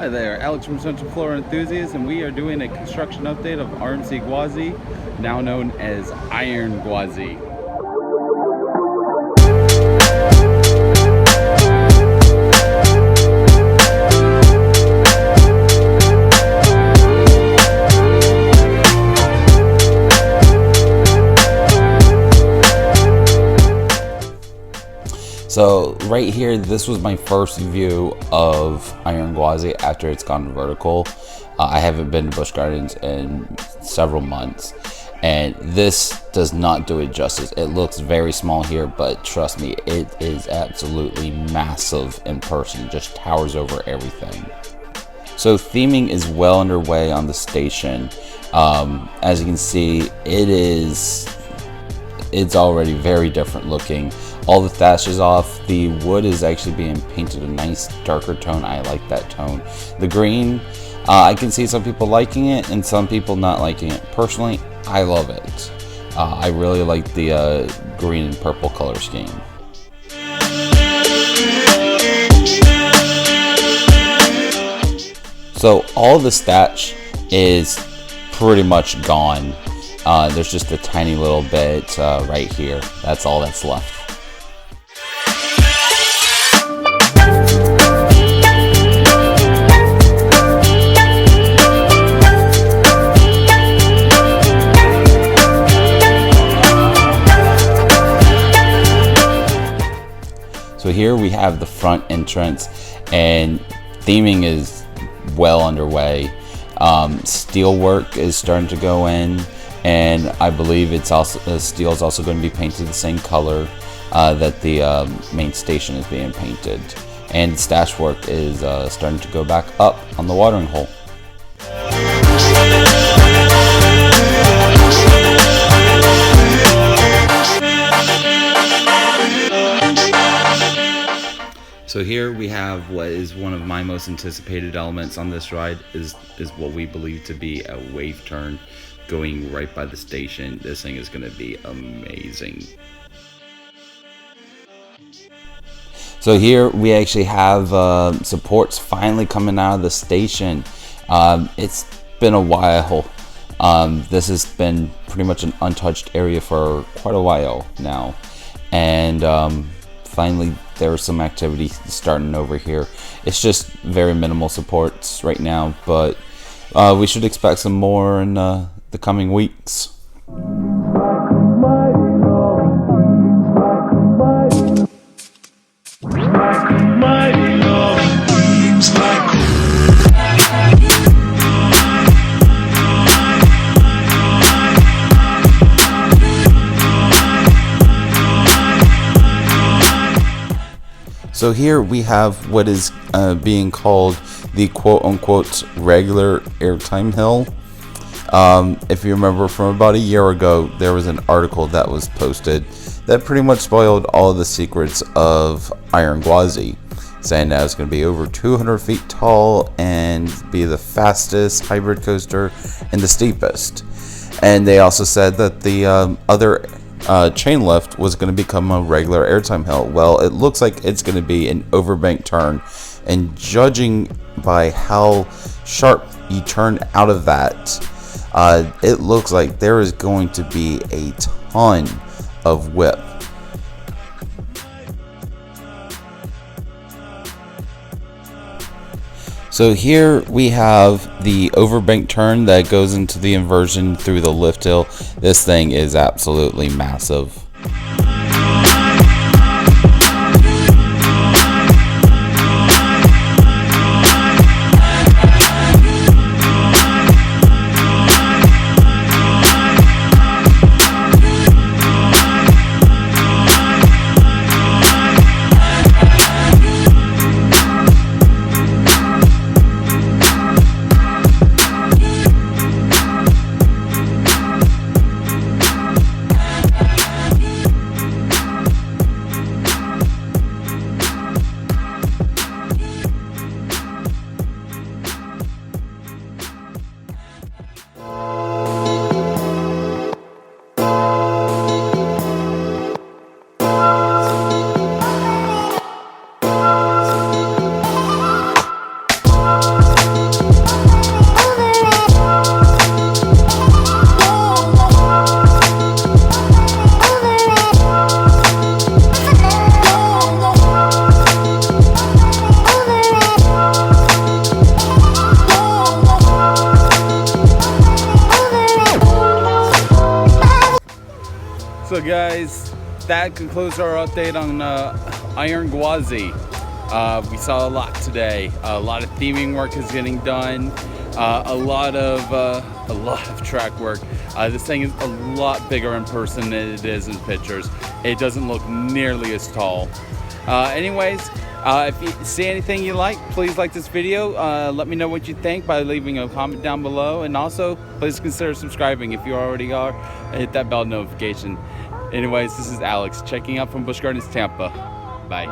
Hi there, Alex from Central Floor Enthusiasts, and we are doing a construction update of RMC Gwazi, now known as Iron Gwazi. So right here, this was my first view of Iron Gwazi after it's gone vertical. I haven't been to Busch Gardens in several months, and this does not do it justice. It looks very small here, but trust me, it is absolutely massive in person. Just towers over everything. So theming is well underway on the station. As you can see, it's already very different looking. All the thatch is off. The wood is actually being painted a nice darker tone. I like that tone. The green, I can see some people liking it and some people not liking it. Personally, I love it. I really like the green and purple color scheme. So all the thatch is pretty much gone. There's just a tiny little bit right here. That's all that's left. So here we have the front entrance, and theming is well underway. Steel work is starting to go in, and I believe it's also steel is also going to be painted the same color that the main station is being painted, and stash work is starting to go back up on the watering hole. So here we have what is one of my most anticipated elements on this ride is what we believe to be a wave turn going right by the station. This thing is going to be amazing. So here we actually have supports finally coming out of the station. It's been a while. This has been pretty much an untouched area for quite a while now, and finally there's some activity starting over here. It's just very minimal supports right now, but we should expect some more in the coming weeks. So here we have what is being called the quote-unquote regular airtime hill. If you remember from about a year ago, there was an article that was posted that pretty much spoiled all of the secrets of Iron Gwazi, saying that it's going to be over 200 feet tall and be the fastest hybrid coaster and the steepest. And they also said that the other chain lift was going to become a regular airtime hill. Well, it looks like it's going to be an overbank turn, and judging by how sharp you turn out of that, it looks like there is going to be a ton of whip. So here we have the overbank turn that goes into the inversion through the lift hill. This thing is absolutely massive. anyways, that concludes our update on Iron Gwazi. We saw a lot today. A lot of theming work is getting done. A lot of track work. This thing is a lot bigger in person than it is in pictures. It doesn't look nearly as tall. Anyways, if you see anything you like, please like this video. Let me know what you think by leaving a comment down below, and also please consider subscribing if you already are, and hit that bell notification. Anyways, this is Alex checking out from Busch Gardens, Tampa. Bye.